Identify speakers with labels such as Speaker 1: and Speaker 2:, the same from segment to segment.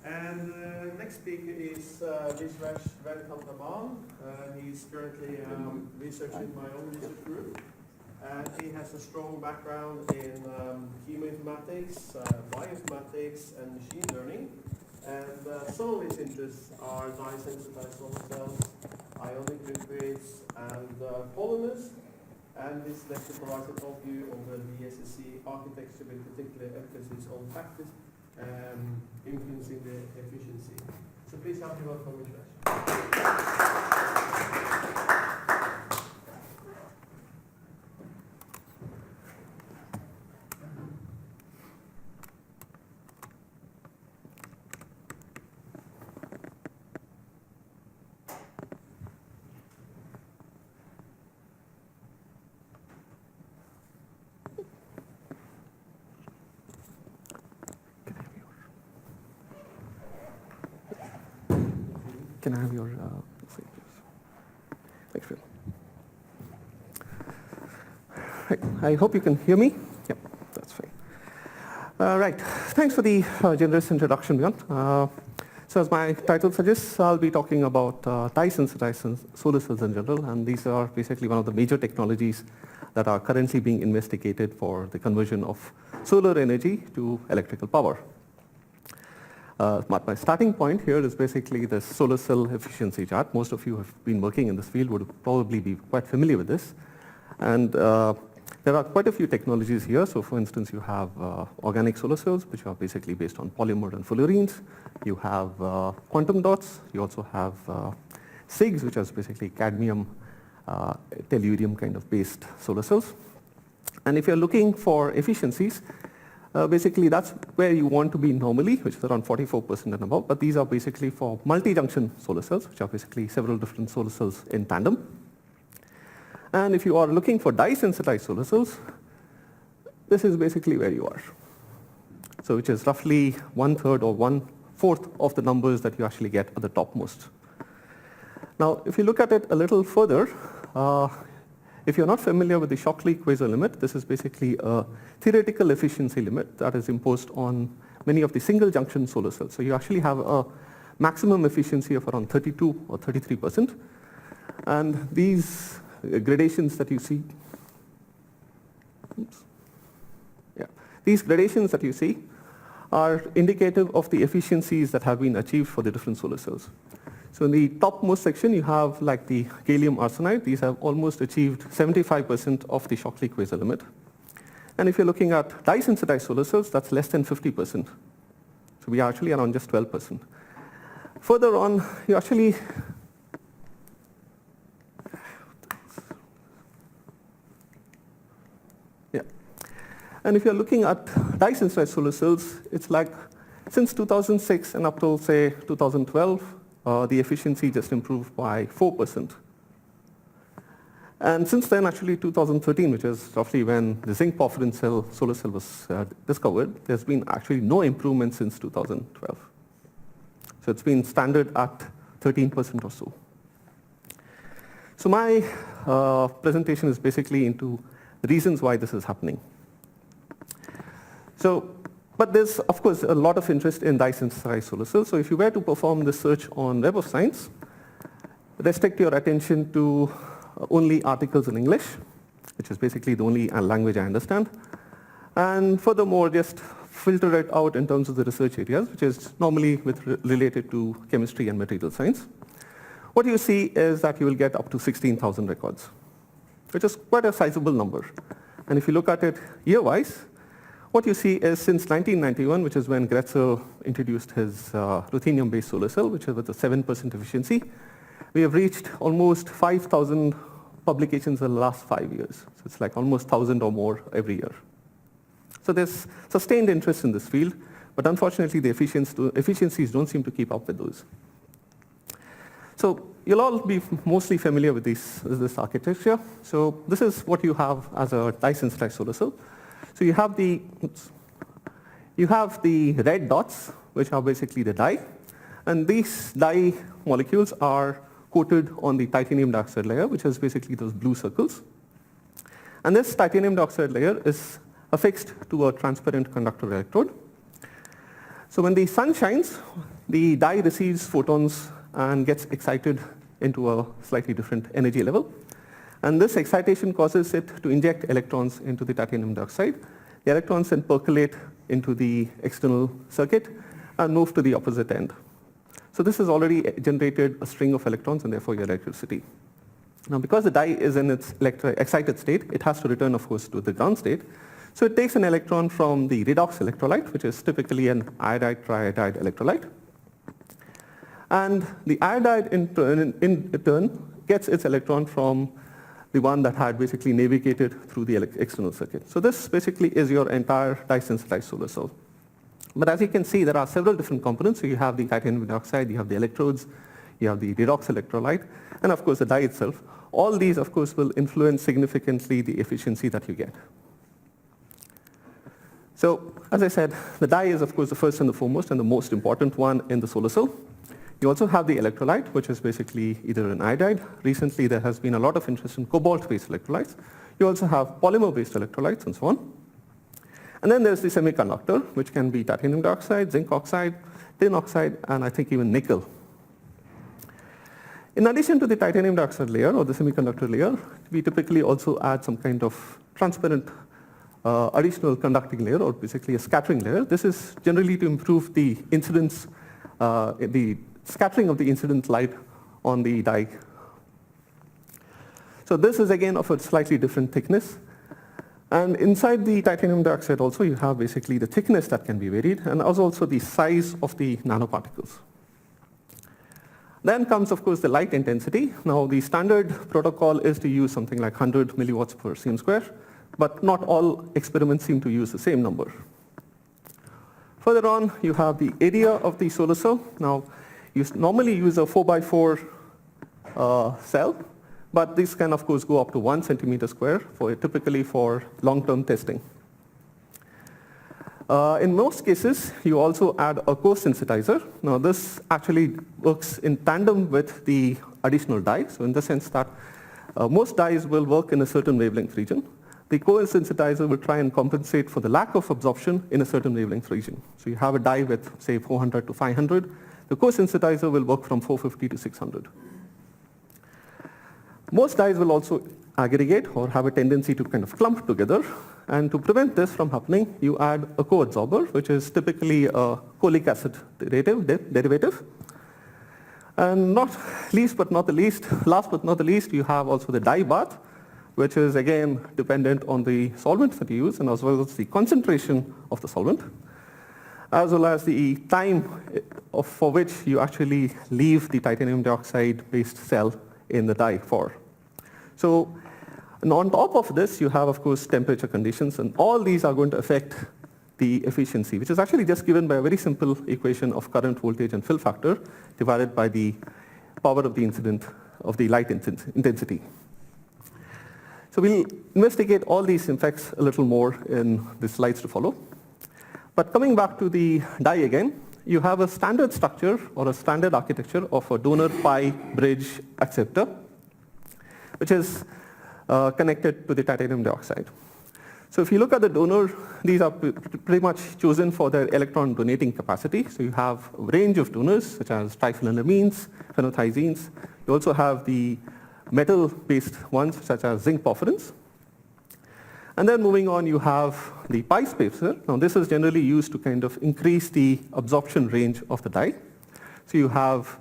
Speaker 1: And next speaker is Vishwesh Venkatraman. He's currently researching my own research group. And he has a strong background in chemoinformatics, bioinformatics, and machine learning. And some of his interests are dye-sensitized solar cells, ionic liquids, and polymers. And this lecture provides an overview of the VSSC architecture with particular emphasis on factors influencing the efficiency. So please help me welcome Vishwesh.
Speaker 2: Can I have your thanks, Phil. Right. I hope you can hear me. Yep, that's fine. Right. Thanks for the generous introduction, Bjorn. So as my title suggests, I'll be talking about dye-sensitized solar cells in general, and these are basically one of the major technologies that are currently being investigated for the conversion of solar energy to electrical power. My starting point here is basically the solar cell efficiency chart. Most of you have been working in this field would probably be quite familiar with this. And there are quite a few technologies here. So for instance, you have organic solar cells, which are basically based on polymer and fullerenes. You have quantum dots. You also have SIGs, which are basically cadmium, tellurium kind of based solar cells. And if you're looking for efficiencies, basically that's where you want to be normally, which is around 44% and above, but these are basically for multi-junction solar cells, which are basically several different solar cells in tandem. And if you are looking for dye-sensitized solar cells, this is basically where you are. So which is roughly 1/3 or 1/4 of the numbers that you actually get at the topmost. Now, if you look at it a little further, if you're not familiar with the Shockley-Quasar limit, this is basically a theoretical efficiency limit that is imposed on many of the single junction solar cells. So you actually have a maximum efficiency of around 32 or 33%. And these gradations that you see, these gradations that you see are indicative of the efficiencies that have been achieved for the different solar cells. So in the topmost section, you have like the gallium arsenide. These have almost achieved 75% of the Shockley-Quasar limit. And if you're looking at dye-sensitized solar cells, that's less than 50%. So we are actually around just 12%. Further on, you actually and if you're looking at dye-sensitized solar cells, it's like since 2006 and up till say 2012, the efficiency just improved by 4%. And since then, actually 2013, which is roughly when the zinc porphyrin solar cell was discovered, there's been actually no improvement since 2012. So it's been standard at 13% or so. So my presentation is basically into the reasons why this is happening. So, but there's, of course, a lot of interest in dye-sensitized solar cells. So if you were to perform the search on Web of Science, restrict your attention to only articles in English, which is basically the only language I understand. And furthermore, just filter it out in terms of the research areas, which is normally related to chemistry and material science. What you see is that you will get up to 16,000 records, which is quite a sizable number. And if you look at it year-wise, what you see is since 1991, which is when Gretzer introduced his ruthenium-based solar cell, which is with a 7% efficiency, we have reached almost 5,000 publications in the last 5 years. So it's like almost 1,000 or more every year. So there's sustained interest in this field, but unfortunately the efficiencies don't seem to keep up with those. So you'll all be mostly familiar with this architecture. So this is what you have as a dye-sensitized solar cell. So you have the red dots, which are basically the dye, and these dye molecules are coated on the titanium dioxide layer, which is basically those blue circles. And this titanium dioxide layer is affixed to a transparent conductor electrode. So when the sun shines, the die receives photons and gets excited into a slightly different energy level. And this excitation causes it to inject electrons into the titanium dioxide. The electrons then percolate into the external circuit and move to the opposite end. So this has already generated a string of electrons and therefore your electricity. Now because the die is in its excited state, it has to return, of course, to the ground state. So it takes an electron from the redox electrolyte, which is typically an iodide triiodide electrolyte. And the iodide in turn gets its electron from the one that had basically navigated through the external circuit. So this basically is your entire dye-sensitized solar cell. But as you can see, there are several different components. So you have the titanium dioxide, you have the electrodes, you have the redox electrolyte, and of course the die itself. All these, of course, will influence significantly the efficiency that you get. So as I said, the die is, of course, the first and the foremost and the most important one in the solar cell. You also have the electrolyte, which is basically either an iodide. Recently, there has been a lot of interest in cobalt-based electrolytes. You also have polymer-based electrolytes and so on. And then there's the semiconductor, which can be titanium dioxide, zinc oxide, tin oxide, and I think even nickel. In addition to the titanium dioxide layer or the semiconductor layer, we typically also add some kind of transparent additional conducting layer or basically a scattering layer. This is generally to improve the incidence, the scattering of the incident light on the die. So this is again of a slightly different thickness. And inside the titanium dioxide also you have basically the thickness that can be varied and also the size of the nanoparticles. Then comes, of course, the light intensity. Now the standard protocol is to use something like 100 milliwatts per cm square, but not all experiments seem to use the same number. Further on, you have the area of the solar cell. Now, you normally use a 4x4 cell, but this can, of course, go up to 1 centimeter square, typically for long-term testing. In most cases, you also add a co-sensitizer. Now, this actually works in tandem with the additional dye. So in the sense that most dyes will work in a certain wavelength region. The co-sensitizer will try and compensate for the lack of absorption in a certain wavelength region. So you have a dye with, say, 400 to 500. The co-sensitizer will work from 450 to 600. Most dyes will also aggregate or have a tendency to kind of clump together. And to prevent this from happening, you add a co-adsorber, which is typically a cholic acid derivative. And last but not the least, you have also the dye bath, which is again dependent on the solvent that you use and as well as the concentration of the solvent, as well as the time for which you actually leave the titanium dioxide-based cell in the dye for. So, and on top of this, you have, of course, temperature conditions, and all these are going to affect the efficiency, which is actually just given by a very simple equation of current, voltage, and fill factor divided by the power of the incident of the light intensity. So we'll investigate all these effects a little more in the slides to follow. But coming back to the die again, you have a standard structure or a standard architecture of a donor pi bridge acceptor, which is connected to the titanium dioxide. So if you look at the donor, these are pretty much chosen for their electron donating capacity. So you have a range of donors such as triphenylamines, phenothiazines. You also have the metal-based ones such as zinc porphyrins. And then moving on, you have the pi spacer. Now this is generally used to kind of increase the absorption range of the dye. So you have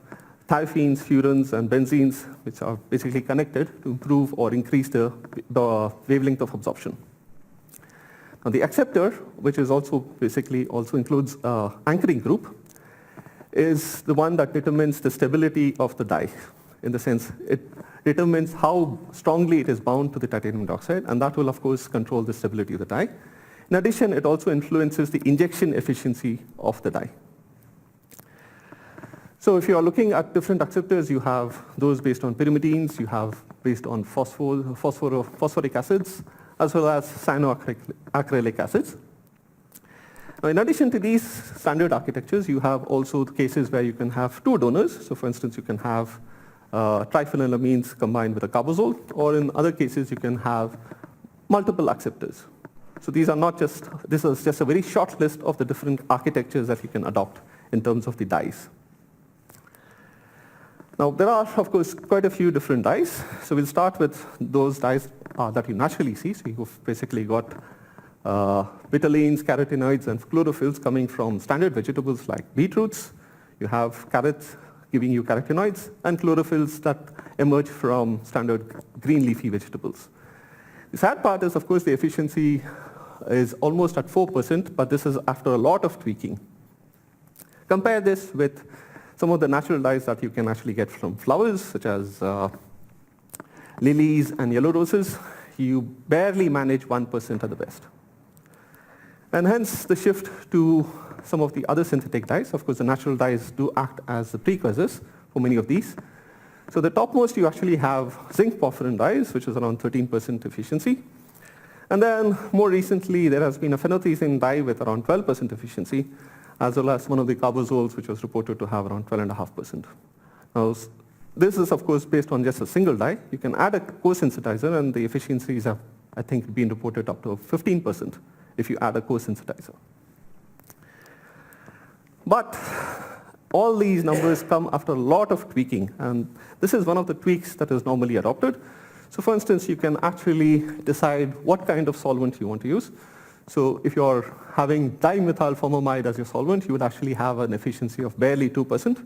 Speaker 2: thiophenes, furans, and benzenes, which are basically connected to improve or increase the wavelength of absorption. Now the acceptor, which is also basically also includes anchoring group, is the one that determines the stability of the dye. In the sense, it determines how strongly it is bound to the titanium dioxide, and that will, of course, control the stability of the dye. In addition, it also influences the injection efficiency of the dye. So if you are looking at different acceptors, you have those based on pyrimidines, you have based on phosphoric acids, as well as cyanoacrylic acids. Now, in addition to these standard architectures, you have also cases where you can have two donors. So for instance, you can have triphenylamines combined with a carbazole, or in other cases, you can have multiple acceptors. So these are not just, this is just a very short list of the different architectures that you can adopt in terms of the dyes. Now, there are, of course, quite a few different dyes. So we'll start with those dyes that you naturally see. So you've basically got betalains, carotenoids, and chlorophylls coming from standard vegetables like beetroots. You have carrots giving you carotenoids, and chlorophylls that emerge from standard green leafy vegetables. The sad part is, of course, the efficiency is almost at 4%, but this is after a lot of tweaking. Compare this with some of the natural dyes that you can actually get from flowers, such as lilies and yellow roses. You barely manage 1% at the best. And hence the shift to some of the other synthetic dyes. Of course, the natural dyes do act as the precursors for many of these. So the topmost, you actually have zinc porphyrin dyes, which is around 13% efficiency. And then more recently, there has been a phenothiazine dye with around 12% efficiency, as well as one of the carbozoles, which was reported to have around 12.5%. Now, this is, of course, based on just a single dye. You can add a co-sensitizer, and the efficiencies have, I think, been reported up to 15% if you add a co-sensitizer. But all these numbers come after a lot of tweaking, and this is one of the tweaks that is normally adopted. So for instance, you can actually decide what kind of solvent you want to use. So if you're having dimethylformamide as your solvent, you would actually have an efficiency of barely 2%.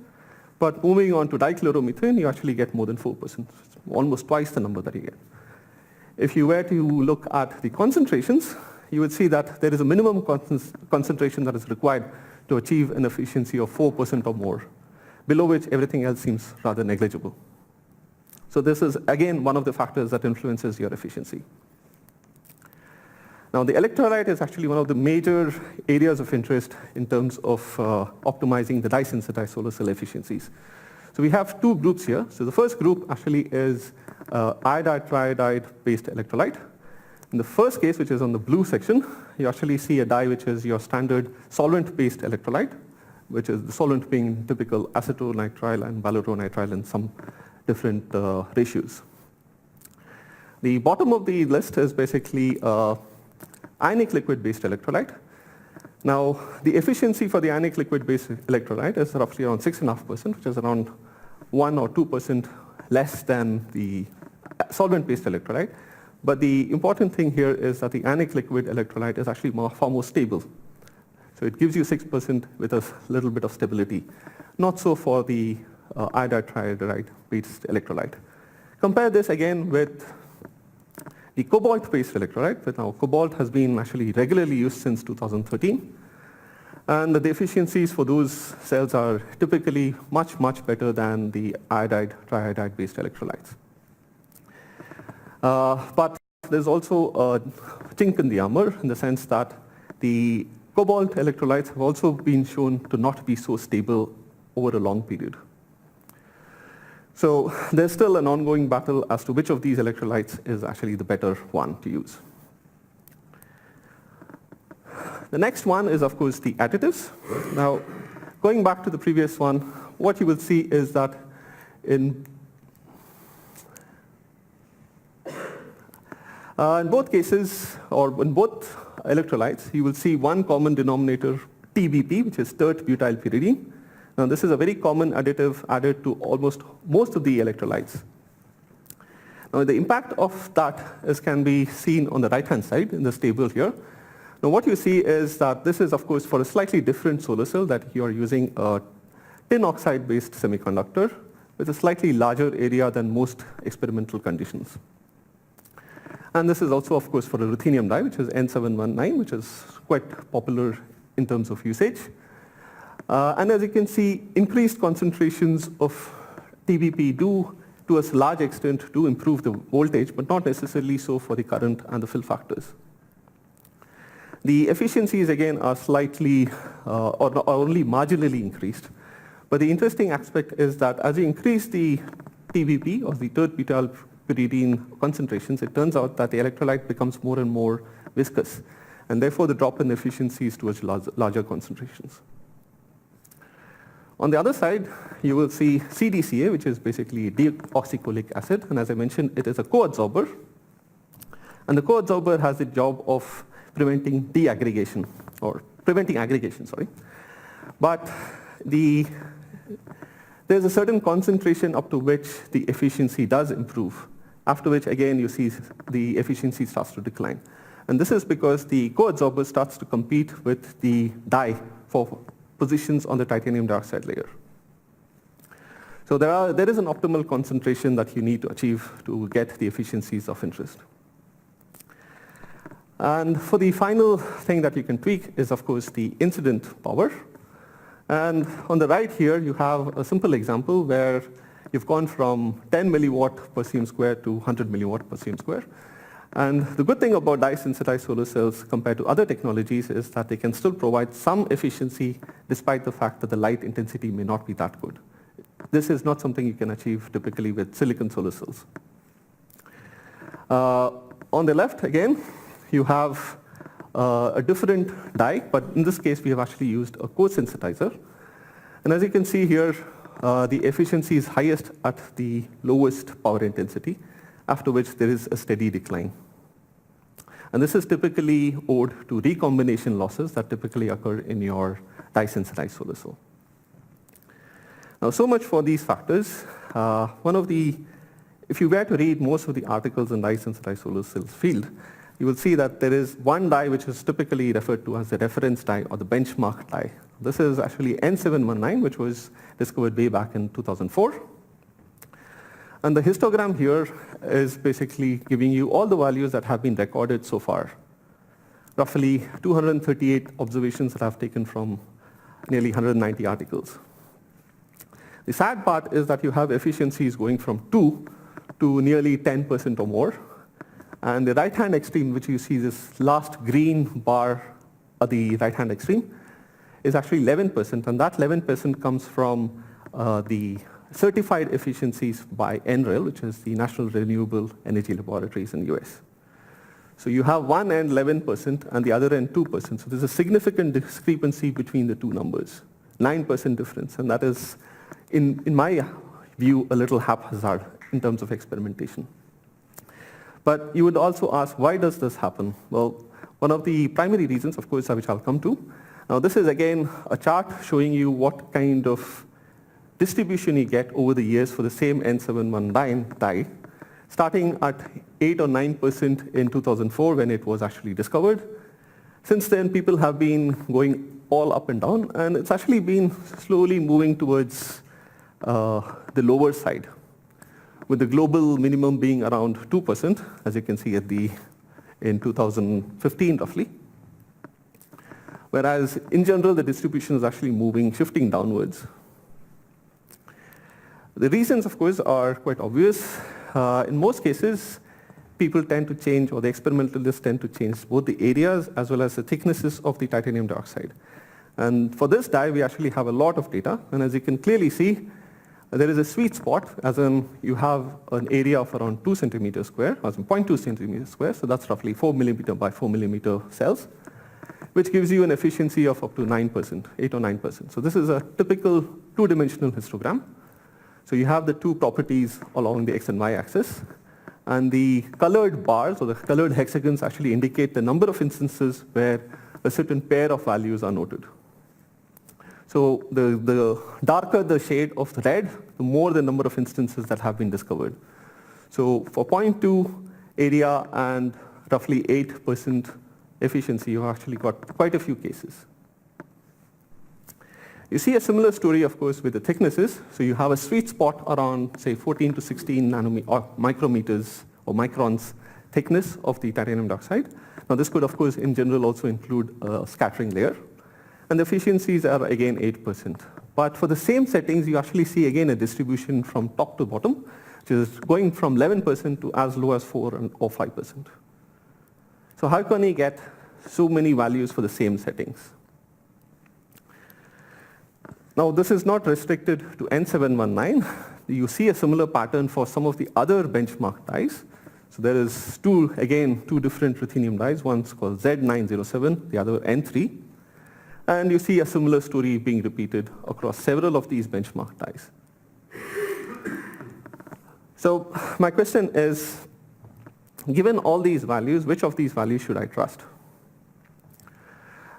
Speaker 2: But moving on to dichloromethane, you actually get more than 4%, almost twice the number that you get. If you were to look at the concentrations, you would see that there is a minimum concentration that is required to achieve an efficiency of 4% or more, below which everything else seems rather negligible. So this is, again, one of the factors that influences your efficiency. Now, the electrolyte is actually one of the major areas of interest in terms of optimizing the dye-sensitized solar cell efficiencies. So we have two groups here. So the first group actually is iodide triiodide based electrolyte. In the first case, which is on the blue section, you actually see a dye which is your standard solvent-based electrolyte, which is the solvent being typical acetonitrile and baluronitrile in some different ratios. The bottom of the list is basically ionic liquid-based electrolyte. Now, the efficiency for the ionic liquid-based electrolyte is roughly around 6.5%, which is around 1 or 2% less than the solvent-based electrolyte. But the important thing here is that the ionic liquid electrolyte is actually far more stable. So it gives you 6% with a little bit of stability. Not so for the iodide triiodide-based electrolyte. Compare this again with the cobalt-based electrolyte. Now, cobalt has been actually regularly used since 2013. And the efficiencies for those cells are typically much, much better than the iodide triiodide-based electrolytes. But there's also a chink in the armor in the sense that the cobalt electrolytes have also been shown to not be so stable over a long period. So there's still an ongoing battle as to which of these electrolytes is actually the better one to use. The next one is, of course, the additives. Now, going back to the previous one, what you will see is that in both cases, or in both electrolytes, you will see one common denominator, TBP, which is tert butyl pyridine. Now, this is a very common additive added to almost most of the electrolytes. Now, the impact of that can be seen on the right-hand side in this table here. Now, what you see is that this is, of course, for a slightly different solar cell, that you are using a tin oxide-based semiconductor with a slightly larger area than most experimental conditions. And this is also, of course, for a ruthenium dye, which is N719, which is quite popular in terms of usage. And as you can see, increased concentrations of TBP do, to a large extent, do improve the voltage, but not necessarily so for the current and the fill factors. The efficiencies, again, are slightly or only marginally increased. But the interesting aspect is that as you increase the TBP, or the tert butyl pyridine concentrations, it turns out that the electrolyte becomes more and more viscous, and therefore the drop in efficiency is towards larger concentrations. On the other side, you will see CDCA, which is basically deoxycholic acid, and as I mentioned, it is a co-adsorber. And the co-adsorber has the job of preventing deaggregation, or preventing aggregation, sorry. But there's a certain concentration up to which the efficiency does improve, after which again you see the efficiency starts to decline. And this is because the co-adsorber starts to compete with the die for positions on the titanium dioxide layer. So there is an optimal concentration that you need to achieve to get the efficiencies of interest. And for the final thing that you can tweak is, of course, the incident power. And on the right here, you have a simple example where you've gone from 10 milliwatt per cm square to 100 milliwatt per cm square. And the good thing about dye-sensitized solar cells compared to other technologies is that they can still provide some efficiency despite the fact that the light intensity may not be that good. This is not something you can achieve typically with silicon solar cells. On the left, again, you have a different dye, but in this case, we have actually used a co-sensitizer. And as you can see here, the efficiency is highest at the lowest power intensity, after which there is a steady decline. And this is typically owed to recombination losses that typically occur in your dye-sensitized solar cell. Now, so much for these factors. If you were to read most of the articles in dye-sensitized solar cells field, you will see that there is one dye which is typically referred to as the reference dye or the benchmark dye. This is actually N719, which was discovered way back in 2004. And the histogram here is basically giving you all the values that have been recorded so far. Roughly 238 observations that I've taken from nearly 190 articles. The sad part is that you have efficiencies going from 2 to nearly 10% or more. And the right-hand extreme, which you see this last green bar at the right-hand extreme, is actually 11%. And that 11% comes from the certified efficiencies by NREL, which is the National Renewable Energy Laboratories in the US. So you have one end 11% and the other end 2%. So there's a significant discrepancy between the two numbers, 9% difference. And that is, in my view, a little haphazard in terms of experimentation. But you would also ask, why does this happen? Well, one of the primary reasons, of course, which I'll come to. Now, this is, again, a chart showing you what kind of distribution you get over the years for the same N719 dye, starting at 8 or 9% in 2004 when it was actually discovered. Since then, people have been going all up and down, and it's actually been slowly moving towards the lower side, with the global minimum being around 2%, as you can see in 2015 roughly. Whereas in general, the distribution is actually shifting downwards. The reasons, of course, are quite obvious. In most cases, people tend to change, or the experimentalists tend to change both the areas as well as the thicknesses of the titanium dioxide. And for this dye, we actually have a lot of data. And as you can clearly see, there is a sweet spot, as in you have an area of around 2 centimeters square, as in 0.2 centimeters square, so that's roughly 4 millimeter by 4 millimeter cells, which gives you an efficiency of up to 9%, 8 or 9%. So this is a typical two-dimensional histogram. So you have the two properties along the x and y axis, and the colored bars or the colored hexagons actually indicate the number of instances where a certain pair of values are noted. So the darker the shade of red, the more the number of instances that have been discovered. So for 0.2 area and roughly 8% efficiency, you've actually got quite a few cases. You see a similar story, of course, with the thicknesses. So you have a sweet spot around, say, 14 to 16 micrometers or microns thickness of the titanium dioxide. Now, this could, of course, in general also include a scattering layer. And the efficiencies are, again, 8%. But for the same settings, you actually see, again, a distribution from top to bottom, which is going from 11% to as low as 4 or 5%. So how can you get so many values for the same settings? Now, this is not restricted to N719. You see a similar pattern for some of the other benchmark dyes. So there is two different ruthenium dyes. One's called Z907, the other N3. And you see a similar story being repeated across several of these benchmark dyes. So my question is, given all these values, which of these values should I trust?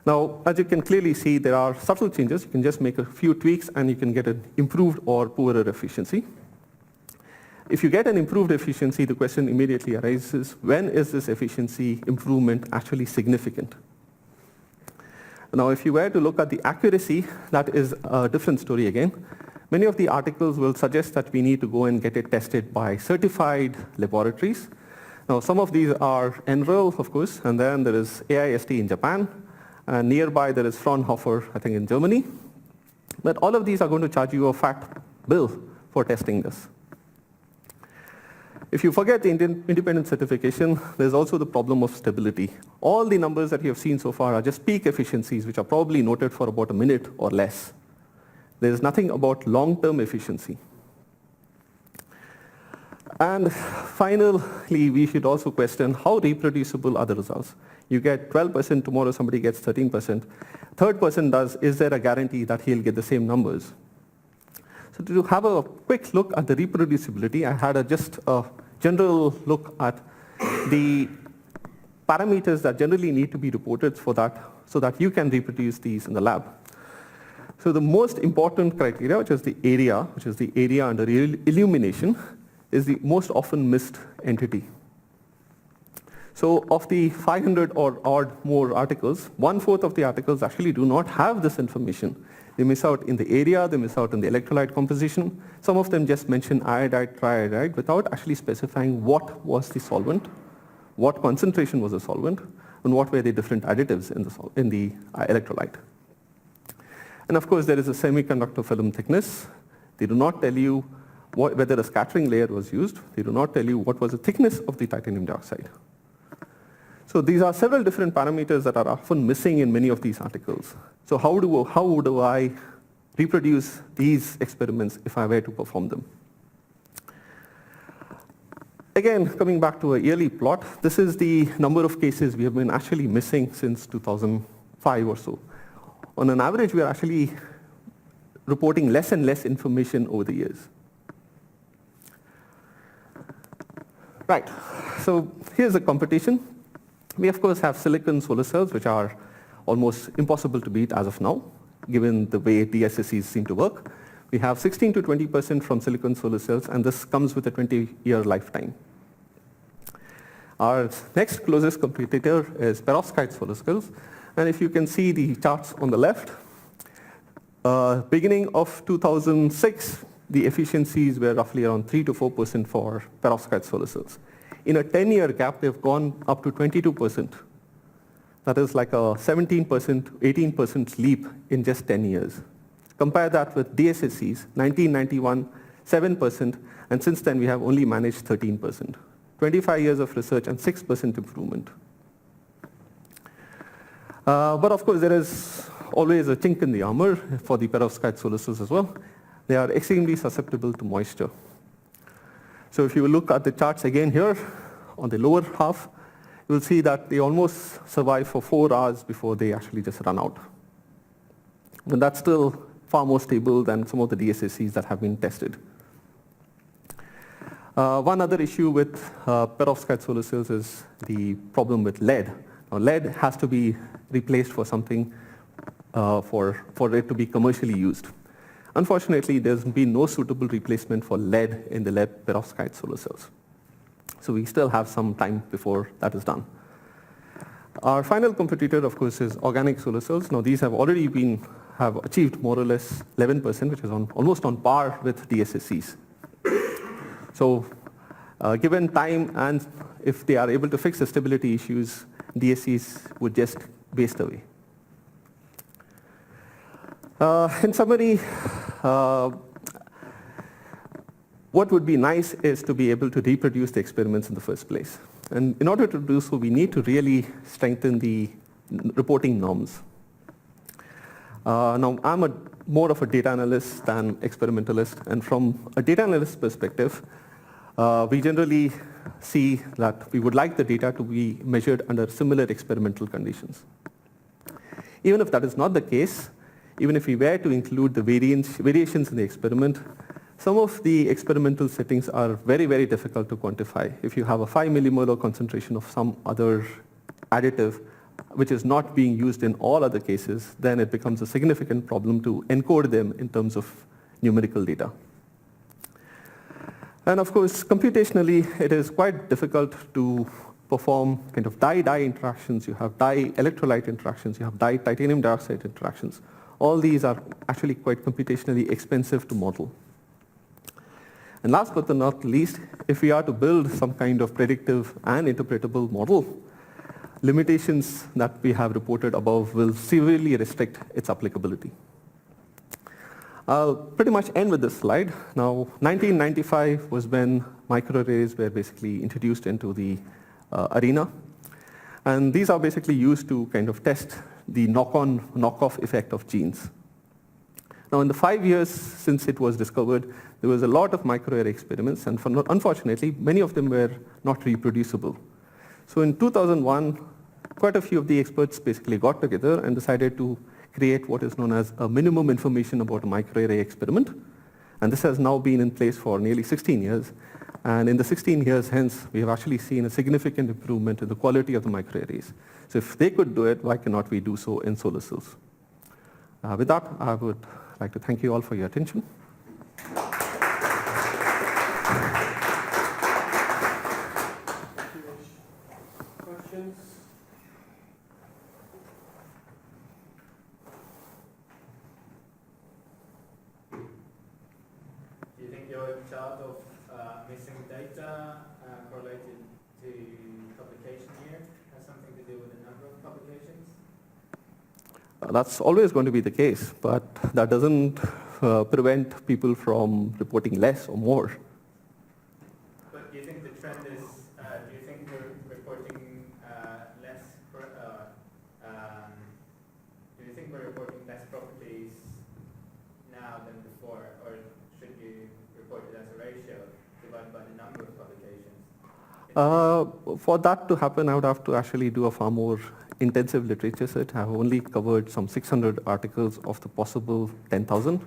Speaker 2: Now, as you can clearly see, there are subtle changes. You can just make a few tweaks and you can get an improved or poorer efficiency. If you get an improved efficiency, the question immediately arises, when is this efficiency improvement actually significant? Now, if you were to look at the accuracy, that is a different story again. Many of the articles will suggest that we need to go and get it tested by certified laboratories. Now, some of these are NREL, of course, and then there is AIST in Japan, and nearby there is Fraunhofer, I think, in Germany. But all of these are going to charge you a fat bill for testing this. If you forget the independent certification, there's also the problem of stability. All the numbers that you have seen so far are just peak efficiencies, which are probably noted for about a minute or less. There's nothing about long-term efficiency. And finally, we should also question how reproducible are the results. You get 12%, tomorrow somebody gets 13%. Third person does, is there a guarantee that he'll get the same numbers? So to have a quick look at the reproducibility, I had just a general look at the parameters that generally need to be reported for that, so that you can reproduce these in the lab. So the most important criteria, which is the area under illumination, is the most often missed entity. So of the 500 or odd more articles, 1/4 of the articles actually do not have this information. They miss out in the area, they miss out in the electrolyte composition. Some of them just mention iodide, triiodide, without actually specifying what was the solvent, what concentration was the solvent, and what were the different additives in the electrolyte. And of course, there is a semiconductor film thickness. They do not tell you whether a scattering layer was used. They do not tell you what was the thickness of the titanium dioxide. So these are several different parameters that are often missing in many of these articles. So how do I reproduce these experiments if I were to perform them? Again, coming back to a yearly plot, this is the number of cases we have been actually missing since 2005 or so. On an average, we are actually reporting less and less information over the years. Right, so here's a competition. We of course have silicon solar cells, which are almost impossible to beat as of now, given the way DSSCs seem to work. We have 16 to 20% from silicon solar cells, and this comes with a 20-year lifetime. Our next closest competitor is perovskite solar cells, and if you can see the charts on the left, beginning of 2006, the efficiencies were roughly around 3 to 4% for perovskite solar cells. In a 10-year gap, they've gone up to 22%. That is like a 17%, 18% leap in just 10 years. Compare that with DSSCs, 1991, 7%, and since then we have only managed 13%. 25 years of research and 6% improvement. But of course, there is always a chink in the armor for the perovskite solar cells as well. They are extremely susceptible to moisture. So if you look at the charts again here, on the lower half, you'll see that they almost survive for 4 hours before they actually just run out. But that's still far more stable than some of the DSSCs that have been tested. One other issue with perovskite solar cells is the problem with lead. Now, lead has to be replaced for something for it to be commercially used. Unfortunately, there's been no suitable replacement for lead in the lead perovskite solar cells. So we still have some time before that is done. Our final competitor, of course, is organic solar cells. Now, these have already have achieved more or less 11%, which is almost on par with DSSCs. So given time and if they are able to fix the stability issues, DSCs would just waste away. In summary, what would be nice is to be able to reproduce the experiments in the first place. And in order to do so, we need to really strengthen the reporting norms. Now, I'm more of a data analyst than experimentalist, and from a data analyst perspective, we generally see that we would like the data to be measured under similar experimental conditions. Even if that is not the case, even if we were to include the variations in the experiment, some of the experimental settings are very, very difficult to quantify. If you have a 5 millimolar concentration of some other additive, which is not being used in all other cases, then it becomes a significant problem to encode them in terms of numerical data. And of course, computationally, it is quite difficult to perform kind of dye-dye interactions. You have dye-electrolyte interactions. You have dye-titanium dioxide interactions. All these are actually quite computationally expensive to model. And last but not least, if we are to build some kind of predictive and interpretable model, limitations that we have reported above will severely restrict its applicability. I'll pretty much end with this slide. Now, 1995 was when microarrays were basically introduced into the arena. And these are basically used to kind of test the knock-on, knock-off effect of genes. Now, in the 5 years since it was discovered, there was a lot of microarray experiments, and unfortunately, many of them were not reproducible. So in 2001, quite a few of the experts basically got together and decided to create what is known as a minimum information about a microarray experiment. And this has now been in place for nearly 16 years. And in the 16 years hence, we have actually seen a significant improvement in the quality of the microarrays. So if they could do it, why cannot we do so in solar cells? With that, I would like to thank you all for your attention.
Speaker 1: Questions?
Speaker 3: Do you think your chart of missing data correlated to publication year has something to do with the number of publications?
Speaker 2: That's always going to be the case, but that doesn't prevent people from reporting less or more.
Speaker 3: But do you think the trend is, do you think we're reporting less, do you think we're reporting less properties now than before, or should you report it as a ratio divided by the number of publications?
Speaker 2: For that to happen, I would have to actually do a far more intensive literature search. I have only covered some 600 articles of the possible 10,000.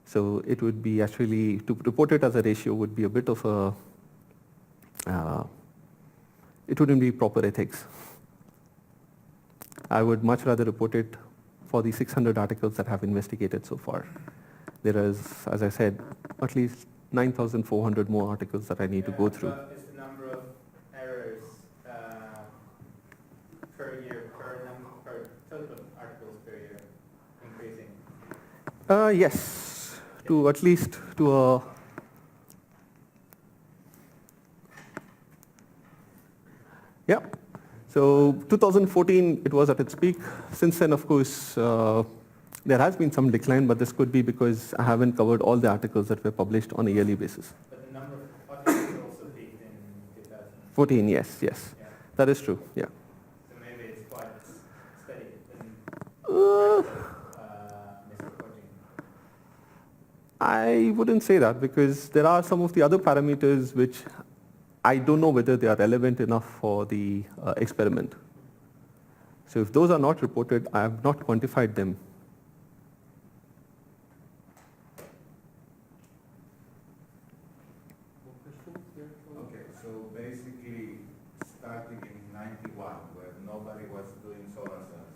Speaker 2: So it would be actually, to report it as a ratio would be a bit of a, it wouldn't be proper ethics. I would much rather report it for the 600 articles that have investigated so far. There is, as I said, at least 9,400 more articles that I need to go through.
Speaker 3: But is the number of errors per year, per total articles per year increasing?
Speaker 2: Yes, to at least to a yeah. So 2014 it was at its peak. Since then, of course, there has been some decline, but this could be because I haven't covered all the articles that were published on a yearly basis.
Speaker 3: But the number of articles also peaked in
Speaker 2: 2014, yes, yes,
Speaker 3: yeah.
Speaker 2: that is true. Yeah.
Speaker 3: So maybe it's quite steady in misreporting.
Speaker 2: I wouldn't say that, because there are some of the other parameters which I don't know whether they are relevant enough for the experiment. So if those are not reported, I have not quantified them.
Speaker 4: Okay, so basically starting in 91, where nobody was doing solar cells,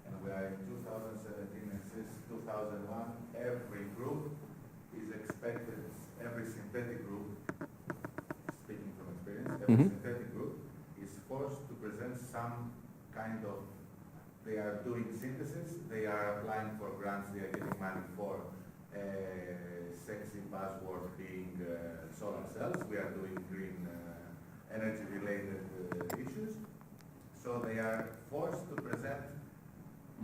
Speaker 4: and we are in 2017, and since 2001, every group is expected, every synthetic group, speaking from experience, every synthetic group is forced to present some kind of, they are doing synthesis, they are applying for grants, they are getting money for sexy buzzword being solar cells. We are doing green energy related issues. So they are forced to present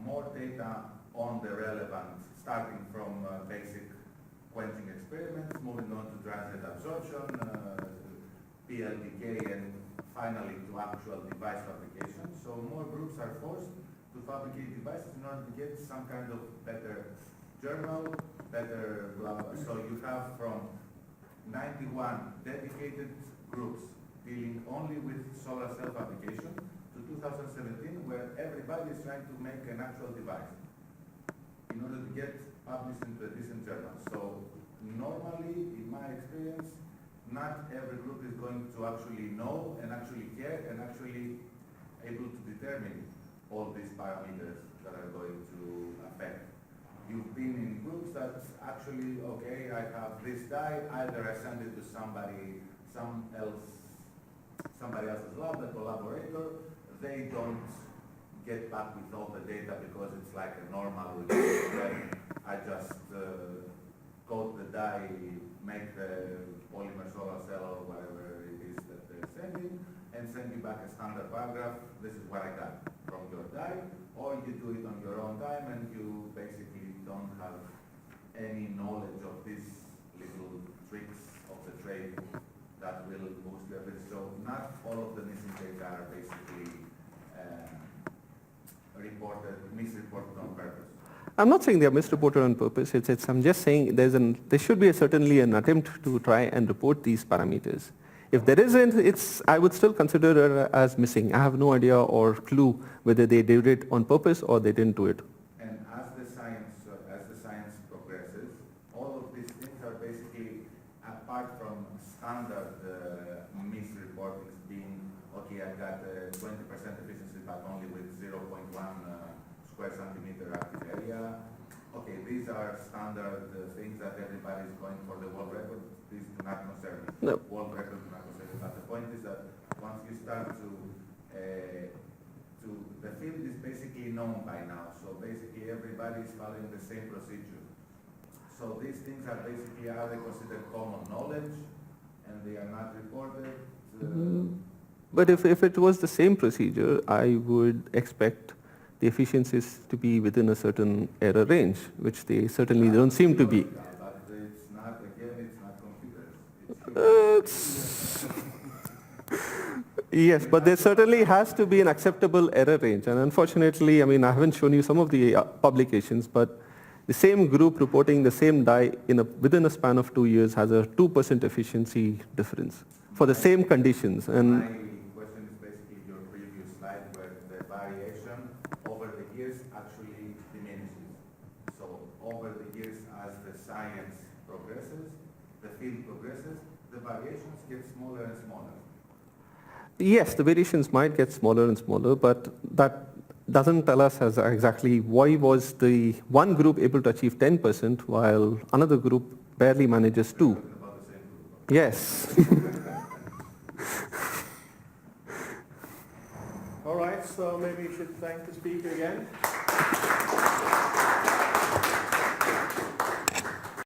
Speaker 4: more data on the relevant, starting from basic quenching experiments, moving on to transient absorption, PLDK, and finally to actual device fabrication. So more groups are forced to fabricate devices in order to get some kind of better journal, better blah blah. So you have from 91 dedicated groups dealing only with solar cell fabrication to 2017, where everybody is trying to make an actual device in order to get published into a decent journal. So normally, in my experience, not every group is going to actually know and actually care and actually able to determine all these parameters that are going to affect. You've been in groups that actually, okay, I have this die, either I send it to somebody else's lab, the collaborator, they don't get back with all the data because it's like a normal then I just coat the die, make the polymer solar cell or whatever it is that they're sending, and send you back a standard paragraph, this is what I got from your die, or you do it on your own time and you basically don't have any knowledge of these little tricks of the trade that will boost your ability. So not all of the missing data are basically misreported on purpose.
Speaker 2: I'm not saying they are misreported on purpose. I'm just saying there should be certainly an attempt to try and report these parameters. If there isn't, I would still consider it as missing. I have no idea or clue whether they did it on purpose or they didn't do it.
Speaker 4: And as the science progresses, all of these things are basically, apart from standard misreportings being, okay, I got 20% efficiency, but only with 0.1 square centimeter active area. Okay, these are standard things that everybody is going for the world record. These do not concern me.
Speaker 2: No.
Speaker 4: World record do not concern me. But the point is that once you start to the field is basically known by now. So basically everybody is following the same procedure. So these things are basically, are they considered common knowledge and they are not reported?
Speaker 2: But if it was the same procedure, I would expect the efficiencies to be within a certain error range, which they certainly don't seem to be.
Speaker 4: But it's not, again, it's not computers.
Speaker 2: Yes, but there certainly has to be an acceptable error range. And unfortunately, I mean, I haven't shown you some of the publications, but the same group reporting the same die within a span of 2 years has a 2% efficiency difference for the same conditions. And
Speaker 4: my question is basically your previous slide where the variation over the years actually diminishes. So over the years as the science progresses, the field progresses, the variations get smaller and smaller.
Speaker 2: yes, the variations might get smaller and smaller, but that doesn't tell us as exactly why was the one group able to achieve 10% while another group barely manages 2.
Speaker 4: About the same group.
Speaker 2: Yes.
Speaker 1: All right, so maybe you should thank the speaker again.